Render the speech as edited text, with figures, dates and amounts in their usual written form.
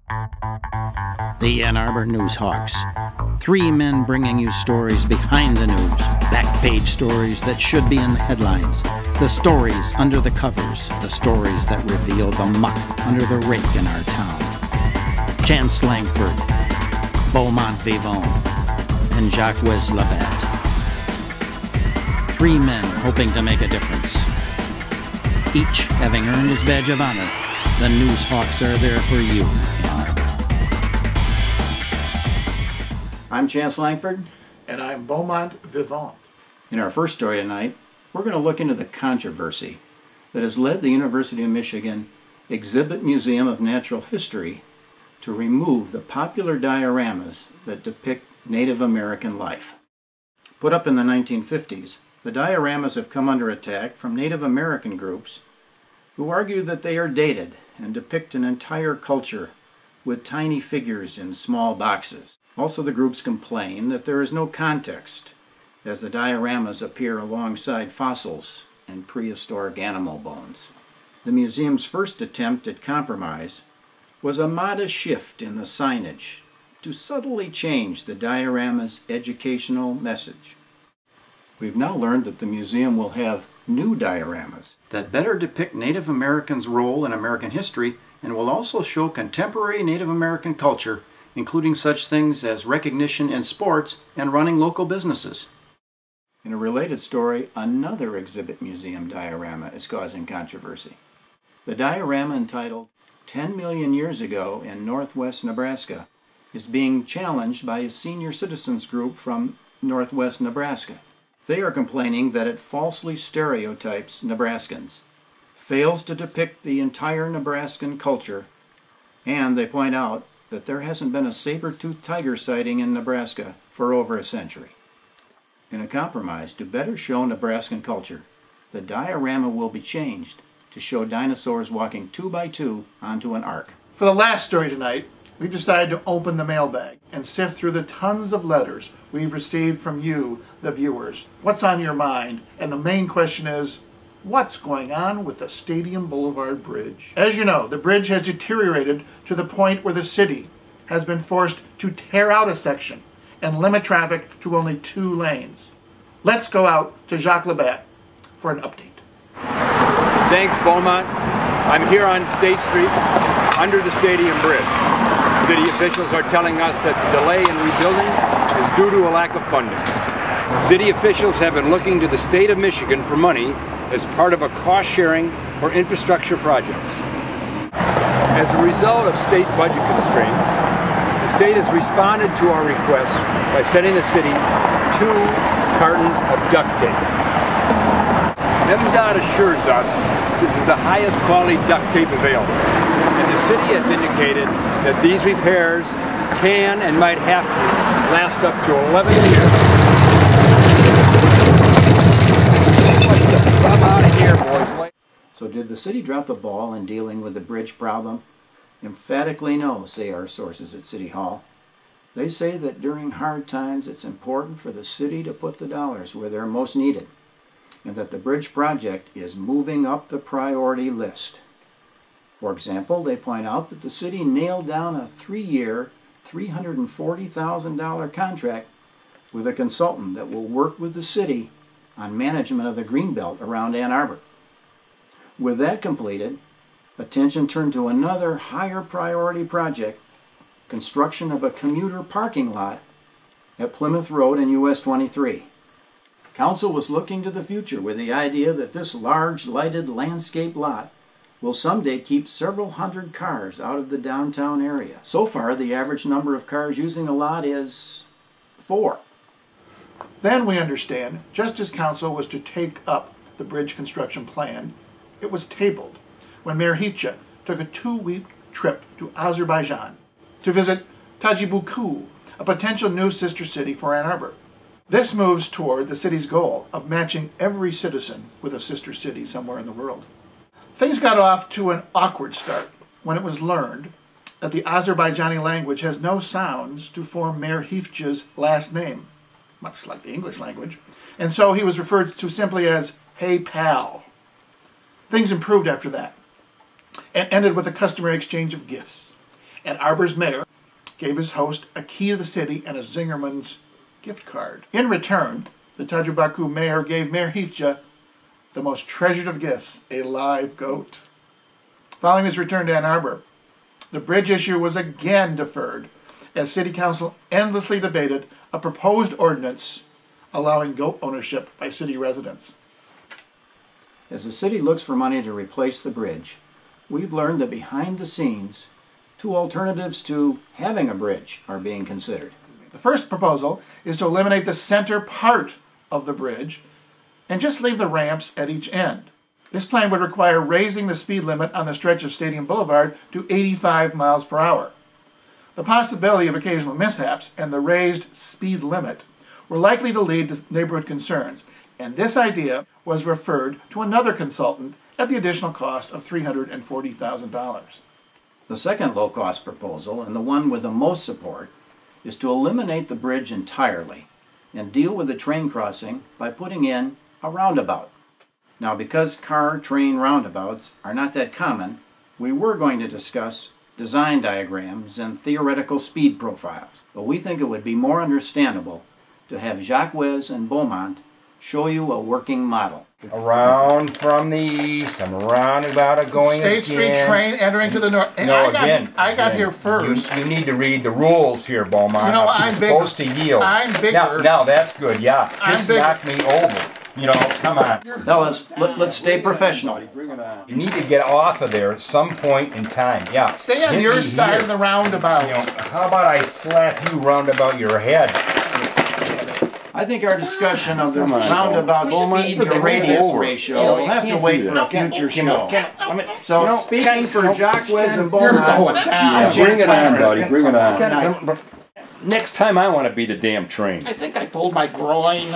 The Ann Arbor Newshawks. 3 men bringing you stories behind the news, back-page stories that should be in the headlines, the stories under the covers, the stories that reveal the muck under the rake in our town. Chance Langford, Beaumont Vivant, and Jacques Labatte. 3 men hoping to make a difference. Each having earned his badge of honor, the Newshawks are there for you, Ann Arbor. I'm Chance Langford. And I'm Beaumont Vivant. In our first story tonight, we're going to look into the controversy that has led the University of Michigan Exhibit Museum of Natural History to remove the popular dioramas that depict Native American life. Put up in the 1950s, the dioramas have come under attack from Native American groups who argue that they are dated and depict an entire culture with tiny figures in small boxes. Also, the groups complain that there is no context, as the dioramas appear alongside fossils and prehistoric animal bones. The museum's first attempt at compromise was a modest shift in the signage to subtly change the diorama's educational message. We've now learned that the museum will have new dioramas that better depict Native Americans' role in American history and will also show contemporary Native American culture, including such things as recognition in sports and running local businesses. In a related story, another exhibit museum diorama is causing controversy. The diorama entitled 10 Million Years Ago in Northwest Nebraska is being challenged by a senior citizens group from Northwest Nebraska. They are complaining that it falsely stereotypes Nebraskans, fails to depict the entire Nebraskan culture, and they point out that there hasn't been a saber-toothed tiger sighting in Nebraska for over a century. In a compromise to better show Nebraskan culture, the diorama will be changed to show dinosaurs walking 2 by 2 onto an ark. For the last story tonight, we've decided to open the mailbag and sift through the tons of letters we've received from you, the viewers. What's on your mind? And the main question is, what's going on with the Stadium Boulevard Bridge? As you know, the bridge has deteriorated to the point where the city has been forced to tear out a section and limit traffic to only 2 lanes. Let's go out to Jacques Labatte for an update. Thanks, Beaumont. I'm here on State Street under the Stadium Bridge. City officials are telling us that the delay in rebuilding is due to a lack of funding. City officials have been looking to the state of Michigan for money as part of a cost sharing for infrastructure projects. As a result of state budget constraints, the state has responded to our request by sending the city 2 cartons of duct tape. MDOT assures us this is the highest quality duct tape available, and the city has indicated that these repairs can and might have to last up to 11 years. I'm out of here, boys. So did the city drop the ball in dealing with the bridge problem? Emphatically no, say our sources at City Hall. They say that during hard times it's important for the city to put the dollars where they're most needed, and that the bridge project is moving up the priority list. For example, they point out that the city nailed down a 3-year, $340,000 contract with a consultant that will work with the city on management of the greenbelt around Ann Arbor. With that completed, attention turned to another higher priority project, construction of a commuter parking lot at Plymouth Road and US 23. Council was looking to the future with the idea that this large lighted landscape lot will someday keep several hundred cars out of the downtown area. So far, the average number of cars using the lot is 4. Then we understand, just as council was to take up the bridge construction plan, it was tabled when Mayor Hifcha took a 2-week trip to Azerbaijan to visit Tajibuku, a potential new sister city for Ann Arbor. This moves toward the city's goal of matching every citizen with a sister city somewhere in the world. Things got off to an awkward start when it was learned that the Azerbaijani language has no sounds to form Mayor Hifcha's last name, much like the English language, and so he was referred to simply as "Hey pal." Things improved after that and ended with a customary exchange of gifts. Ann Arbor's mayor gave his host a key to the city and a Zingerman's gift card. In return, the Tajubaku mayor gave Mayor Heathja the most treasured of gifts, a live goat. Following his return to Ann Arbor, the bridge issue was again deferred as City Council endlessly debated a proposed ordinance allowing goat ownership by city residents. As the city looks for money to replace the bridge, we've learned that behind the scenes, two alternatives to having a bridge are being considered. The first proposal is to eliminate the center part of the bridge and just leave the ramps at each end. This plan would require raising the speed limit on the stretch of Stadium Boulevard to 85 miles per hour. The possibility of occasional mishaps and the raised speed limit were likely to lead to neighborhood concerns, and this idea was referred to another consultant at the additional cost of $340,000. The second low-cost proposal, and the one with the most support, is to eliminate the bridge entirely and deal with the train crossing by putting in a roundabout. Now, because car-train roundabouts are not that common, we were going to discuss design diagrams and theoretical speed profiles, but we think it would be more understandable to have Jacques and Beaumont show you a working model. Around from the east, I'm roundabout going State Street train entering to the north. And No, I got here first. You need to read the rules here, Beaumont. You know, You're I'm bigger. supposed to yield. I'm bigger. Now that's good, yeah. I'm Just bigger. knock me over. You know, come on. Fellas, let's stay professional. You need to get off of there at some point in time, yeah. Stay on Hit your me side here. of the roundabout. You know, how about I slap you round about your head? I think our discussion of the Come on, roundabout Beaumont. speed to radius ratio will have to wait for a future show. So speaking for Jacques and You're going Beaumont, down. Bring it on, buddy. Bring it on. Next time I want to be the damn train. I think I pulled my groin.